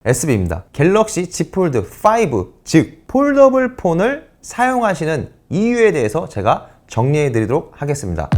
SB입니다. 갤럭시 Z 폴드 5, 즉 폴더블 폰을 사용하시는 이유에 대해서 제가 정리해 드리도록 하겠습니다.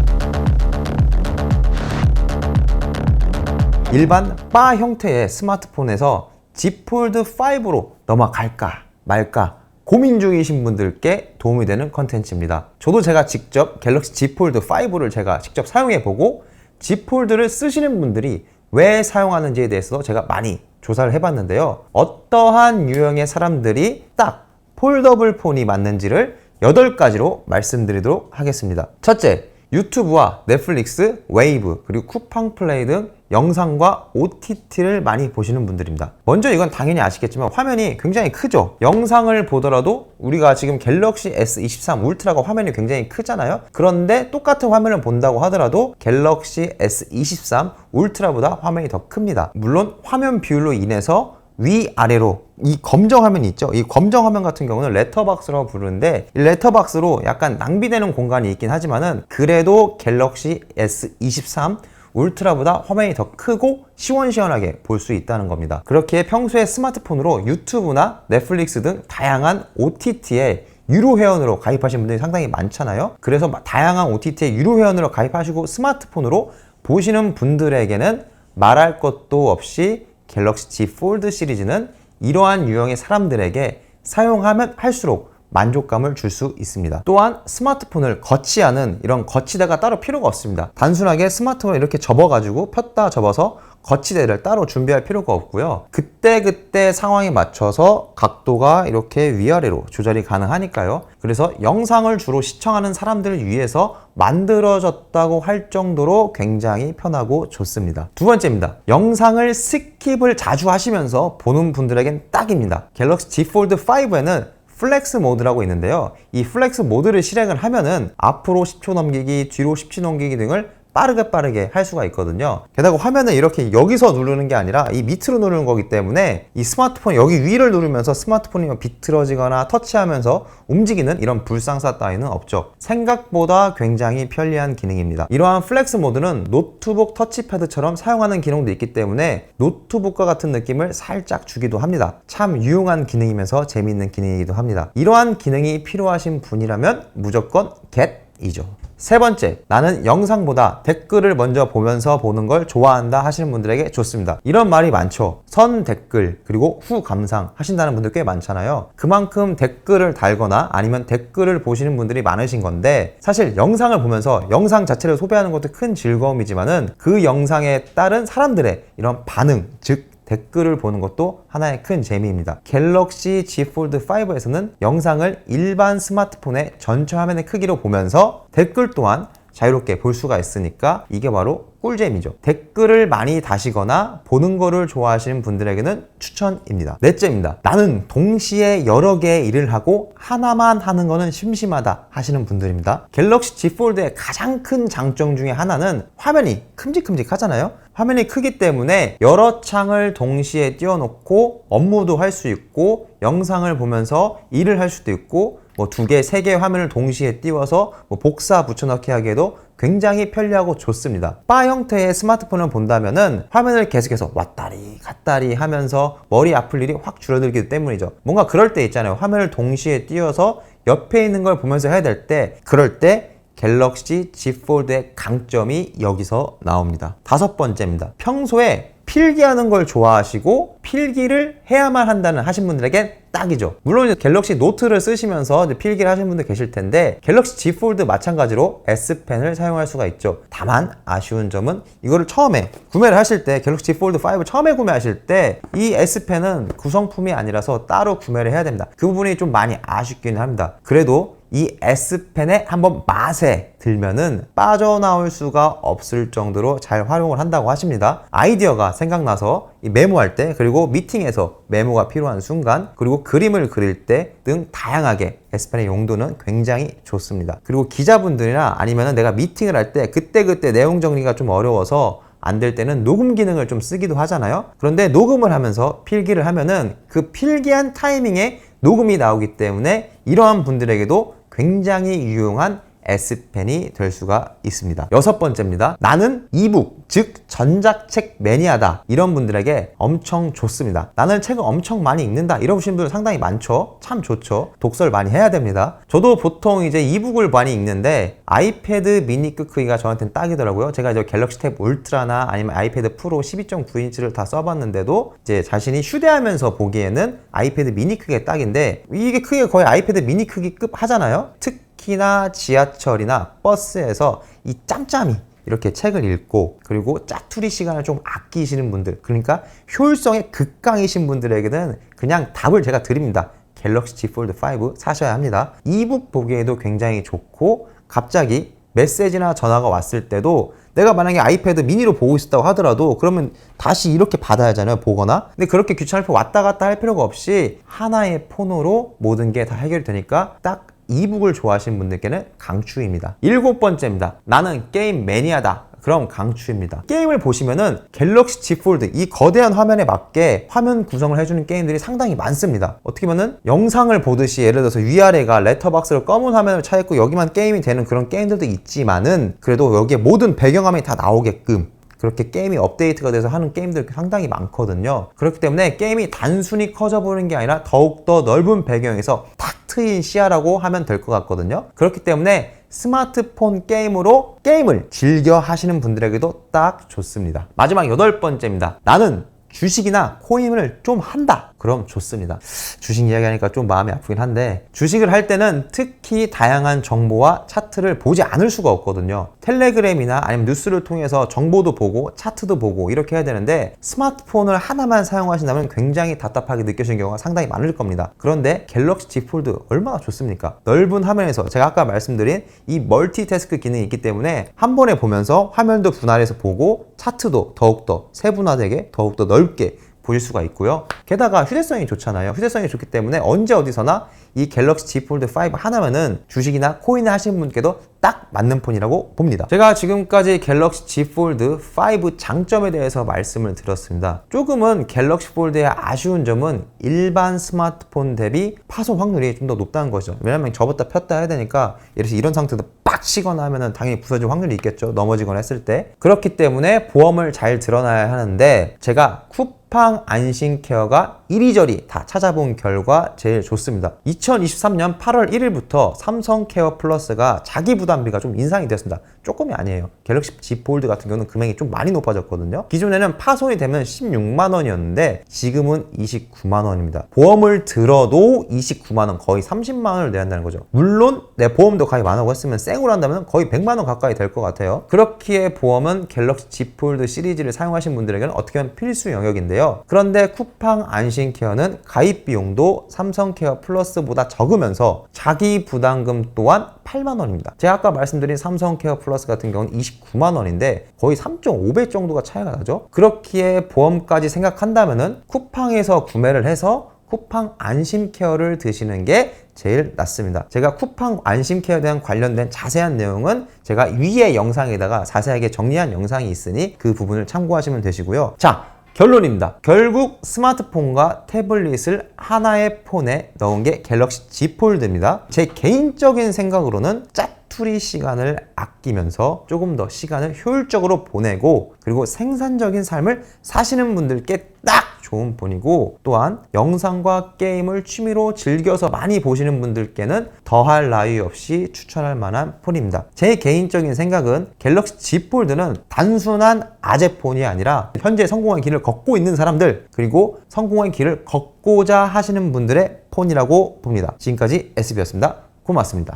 일반 바 형태의 스마트폰에서 Z 폴드 5로 넘어갈까 말까 고민 중이신 분들께 도움이 되는 컨텐츠입니다. 저도 제가 직접 갤럭시 Z 폴드 5를 제가 직접 사용해 보고 Z 폴드를 쓰시는 분들이 왜 사용하는지에 대해서 제가 많이 조사를 해봤는데요. 어떠한 유형의 사람들이 딱 폴더블 폰이 맞는지를 8가지로 말씀드리도록 하겠습니다. 첫째, 유튜브와 넷플릭스, 웨이브, 그리고 쿠팡 플레이 등 영상과 OTT를 많이 보시는 분들입니다. 먼저 이건 당연히 아시겠지만 화면이 굉장히 크죠. 영상을 보더라도 우리가 지금 갤럭시 S23 울트라가 화면이 굉장히 크잖아요. 그런데 똑같은 화면을 본다고 하더라도 갤럭시 S23 울트라보다 화면이 더 큽니다. 물론 화면 비율로 인해서 위아래로 이 검정 화면이 있죠. 이 검정 화면 같은 경우는 레터박스라고 부르는데 이 레터박스로 약간 낭비되는 공간이 있긴 하지만은 그래도 갤럭시 S23 울트라보다 화면이 더 크고 시원시원하게 볼 수 있다는 겁니다. 그렇게 평소에 스마트폰으로 유튜브나 넷플릭스 등 다양한 OTT에 유료 회원으로 가입하신 분들이 상당히 많잖아요. 그래서 다양한 OTT에 유료 회원으로 가입하시고 스마트폰으로 보시는 분들에게는 말할 것도 없이 갤럭시 Z 폴드 시리즈는 이러한 유형의 사람들에게 사용하면 할수록 만족감을 줄 수 있습니다. 또한 스마트폰을 거치하는 이런 거치대가 따로 필요가 없습니다. 단순하게 스마트폰을 이렇게 접어가지고 폈다 접어서 거치대를 따로 준비할 필요가 없고요. 그때그때 상황에 맞춰서 각도가 이렇게 위아래로 조절이 가능하니까요. 그래서 영상을 주로 시청하는 사람들을 위해서 만들어졌다고 할 정도로 굉장히 편하고 좋습니다. 두 번째입니다. 영상을 스킵을 자주 하시면서 보는 분들에겐 딱입니다. 갤럭시 Z 폴드 5에는 플렉스 모드라고 있는데요. 이 플렉스 모드를 실행을 하면은 앞으로 10초 넘기기, 뒤로 10초 넘기기 등을 빠르게 할 수가 있거든요. 게다가 화면은 이렇게 여기서 누르는 게 아니라 이 밑으로 누르는 거기 때문에 이 스마트폰 여기 위를 누르면서 스마트폰이 비틀어지거나 터치하면서 움직이는 이런 불상사 따위는 없죠. 생각보다 굉장히 편리한 기능입니다. 이러한 플렉스 모드는 노트북 터치패드처럼 사용하는 기능도 있기 때문에 노트북과 같은 느낌을 살짝 주기도 합니다. 참 유용한 기능이면서 재미있는 기능이기도 합니다. 이러한 기능이 필요하신 분이라면 무조건 get이죠. 세 번째, 나는 영상보다 댓글을 먼저 보면서 보는 걸 좋아한다 하시는 분들에게 좋습니다. 이런 말이 많죠. 선 댓글 그리고 후 감상 하신다는 분들 꽤 많잖아요. 그만큼 댓글을 달거나 아니면 댓글을 보시는 분들이 많으신 건데 사실 영상을 보면서 영상 자체를 소비하는 것도 큰 즐거움이지만은 그 영상에 따른 사람들의 이런 반응, 즉 댓글을 보는 것도 하나의 큰 재미입니다. 갤럭시 Z 폴드 5에서는 영상을 일반 스마트폰의 전체 화면의 크기로 보면서 댓글 또한 자유롭게 볼 수가 있으니까 이게 바로 꿀잼이죠. 댓글을 많이 다시거나 보는 거를 좋아하시는 분들에게는 추천입니다. 넷째입니다. 나는 동시에 여러 개의 일을 하고 하나만 하는 거는 심심하다 하시는 분들입니다. 갤럭시 Z 폴드의 가장 큰 장점 중에 하나는 화면이 큼직큼직하잖아요. 화면이 크기 때문에 여러 창을 동시에 띄워놓고 업무도 할 수 있고 영상을 보면서 일을 할 수도 있고 뭐 2개, 3개의 화면을 동시에 띄워서 뭐 복사 붙여넣기 하기에도 굉장히 편리하고 좋습니다. 바 형태의 스마트폰을 본다면은 화면을 계속해서 왔다리 갔다리 하면서 머리 아플 일이 확 줄어들기 때문이죠. 뭔가 그럴 때 있잖아요. 화면을 동시에 띄워서 옆에 있는 걸 보면서 해야 될 때 그럴 때 갤럭시 Z 폴드의 강점이 여기서 나옵니다. 다섯 번째입니다. 평소에 필기하는 걸 좋아하시고 필기를 해야만 한다는 하신 분들에겐 딱이죠. 물론 갤럭시 노트를 쓰시면서 필기를 하시는 분들 계실 텐데 갤럭시 Z 폴드 마찬가지로 S펜을 사용할 수가 있죠. 다만 아쉬운 점은 이거를 처음에 구매를 하실 때 갤럭시 Z 폴드 5 처음에 구매하실 때 이 S펜은 구성품이 아니라서 따로 구매를 해야 됩니다. 그 부분이 좀 많이 아쉽기는 합니다. 그래도 이 S펜에 한번 맛에 들면은 빠져나올 수가 없을 정도로 잘 활용을 한다고 하십니다. 아이디어가 생각나서 이 메모할 때 그리고 미팅에서 메모가 필요한 순간 그리고 그림을 그릴 때 등 다양하게 S펜의 용도는 굉장히 좋습니다. 그리고 기자분들이나 아니면은 내가 미팅을 할 때 그때 내용 정리가 좀 어려워서 안 될 때는 녹음 기능을 좀 쓰기도 하잖아요. 그런데 녹음을 하면서 필기를 하면은 그 필기한 타이밍에 녹음이 나오기 때문에 이러한 분들에게도 굉장히 유용한 S펜이 될 수가 있습니다. 여섯 번째입니다. 나는 이북, 즉 전자책 매니아다. 이런 분들에게 엄청 좋습니다. 나는 책을 엄청 많이 읽는다. 이러신 분들 상당히 많죠. 참 좋죠. 독서를 많이 해야 됩니다. 저도 보통 이제 이북을 많이 읽는데 아이패드 미니 크기가 저한테는 딱이더라고요. 제가 이제 갤럭시 탭 울트라나 아니면 아이패드 프로 12.9인치를 다 써봤는데도 이제 자신이 휴대하면서 보기에는 아이패드 미니 크기가 딱인데 이게 크기가 거의 아이패드 미니 크기급 하잖아요. 특히나 지하철이나 버스에서 이 짬짬이 이렇게 책을 읽고 그리고 짜투리 시간을 좀 아끼시는 분들, 그러니까 효율성에 극강이신 분들에게는 그냥 답을 제가 드립니다. 갤럭시 Z 폴드 5 사셔야 합니다. 이북 보기에도 굉장히 좋고 갑자기 메시지나 전화가 왔을 때도 내가 만약에 아이패드 미니로 보고 있었다고 하더라도 그러면 다시 이렇게 받아야 하잖아요, 보거나. 근데 그렇게 귀찮을 필요 왔다 갔다 할 필요가 없이 하나의 폰으로 모든 게 다 해결이 되니까 딱 이북을 좋아하시는 분들께는 강추입니다. 일곱 번째입니다. 나는 게임 매니아다. 그럼 강추입니다. 게임을 보시면은 갤럭시 Z 폴드 이 거대한 화면에 맞게 화면 구성을 해주는 게임들이 상당히 많습니다. 어떻게 보면은 영상을 보듯이 예를 들어서 위아래가 레터박스로 검은 화면을 차 있고 여기만 게임이 되는 그런 게임들도 있지만은 그래도 여기에 모든 배경화면이 다 나오게끔 그렇게 게임이 업데이트가 돼서 하는 게임들 상당히 많거든요. 그렇기 때문에 게임이 단순히 커져 보이는 게 아니라 더욱더 넓은 배경에서 탁 트인 시야라고 하면 될 것 같거든요. 그렇기 때문에 스마트폰 게임으로 게임을 즐겨 하시는 분들에게도 딱 좋습니다. 마지막 여덟 번째입니다. 나는 주식이나 코인을 좀 한다. 그럼 좋습니다. 주식 이야기하니까 좀 마음이 아프긴 한데 주식을 할 때는 특히 다양한 정보와 차트를 보지 않을 수가 없거든요. 텔레그램이나 아니면 뉴스를 통해서 정보도 보고 차트도 보고 이렇게 해야 되는데 스마트폰을 하나만 사용하신다면 굉장히 답답하게 느껴지는 경우가 상당히 많을 겁니다. 그런데 갤럭시 Z 폴드 얼마나 좋습니까? 넓은 화면에서 제가 아까 말씀드린 이 멀티태스크 기능이 있기 때문에 한 번에 보면서 화면도 분할해서 보고 차트도 더욱더 세분화되게 더욱더 넓게 보실 수가 있고요. 게다가 휴대성이 좋잖아요. 휴대성이 좋기 때문에 언제 어디서나 이 갤럭시 Z 폴드 5 하나면은 주식이나 코인을 하시는 분께도 딱 맞는 폰이라고 봅니다. 제가 지금까지 갤럭시 Z 폴드 5 장점에 대해서 말씀을 드렸습니다. 조금은 갤럭시 폴드의 아쉬운 점은 일반 스마트폰 대비 파손 확률이 좀 더 높다는 거죠. 왜냐면 접었다 폈다 해야 되니까 예를 들어서 이런 상태도 빡 치거나 하면은 당연히 부서질 확률이 있겠죠. 넘어지거나 했을 때. 그렇기 때문에 보험을 잘 들어놔야 하는데 제가 쿠팡 안심케어가 이리저리 다 찾아본 결과 제일 좋습니다. 2023년 8월 1일부터 삼성케어 플러스가 자기 부담비가 좀 인상이 됐습니다. 조금이 아니에요. 갤럭시 Z 폴드 같은 경우는 금액이 좀 많이 높아졌거든요. 기존에는 파손이 되면 16만 원이었는데 지금은 29만 원입니다. 보험을 들어도 29만 원, 거의 30만 원을 내야 한다는 거죠. 물론 내 보험도 가입 안 하고 했으면 생으로 한다면 거의 100만 원 가까이 될 것 같아요. 그렇기에 보험은 갤럭시 Z 폴드 시리즈를 사용하신 분들에게는 어떻게 보면 필수 영역인데요. 그런데 쿠팡 안심케어는 가입 비용도 삼성케어 플러스보다 적으면서 자기 부담금 또한 8만 원입니다. 제가 아까 말씀드린 삼성케어 플러스 같은 경우는 29만 원인데 거의 3.5배 정도가 차이가 나죠. 그렇기에 보험까지 생각한다면은 쿠팡에서 구매를 해서 쿠팡 안심케어를 드시는 게 제일 낫습니다. 제가 쿠팡 안심케어에 대한 관련된 자세한 내용은 제가 위에 영상에다가 자세하게 정리한 영상이 있으니 그 부분을 참고하시면 되시고요. 자, 결론입니다. 결국 스마트폰과 태블릿을 하나의 폰에 넣은 게 갤럭시 Z 폴드입니다. 제 개인적인 생각으로는 짜투리 시간을 아끼면서 조금 더 시간을 효율적으로 보내고 그리고 생산적인 삶을 사시는 분들께 딱 좋은 폰이고 또한 영상과 게임을 취미로 즐겨서 많이 보시는 분들께는 더할 나위 없이 추천할 만한 폰입니다. 제 개인적인 생각은 갤럭시 Z 폴드는 단순한 아재폰이 아니라 현재 성공한 길을 걷고 있는 사람들 그리고 성공한 길을 걷고자 하시는 분들의 폰이라고 봅니다. 지금까지 SB였습니다. 고맙습니다.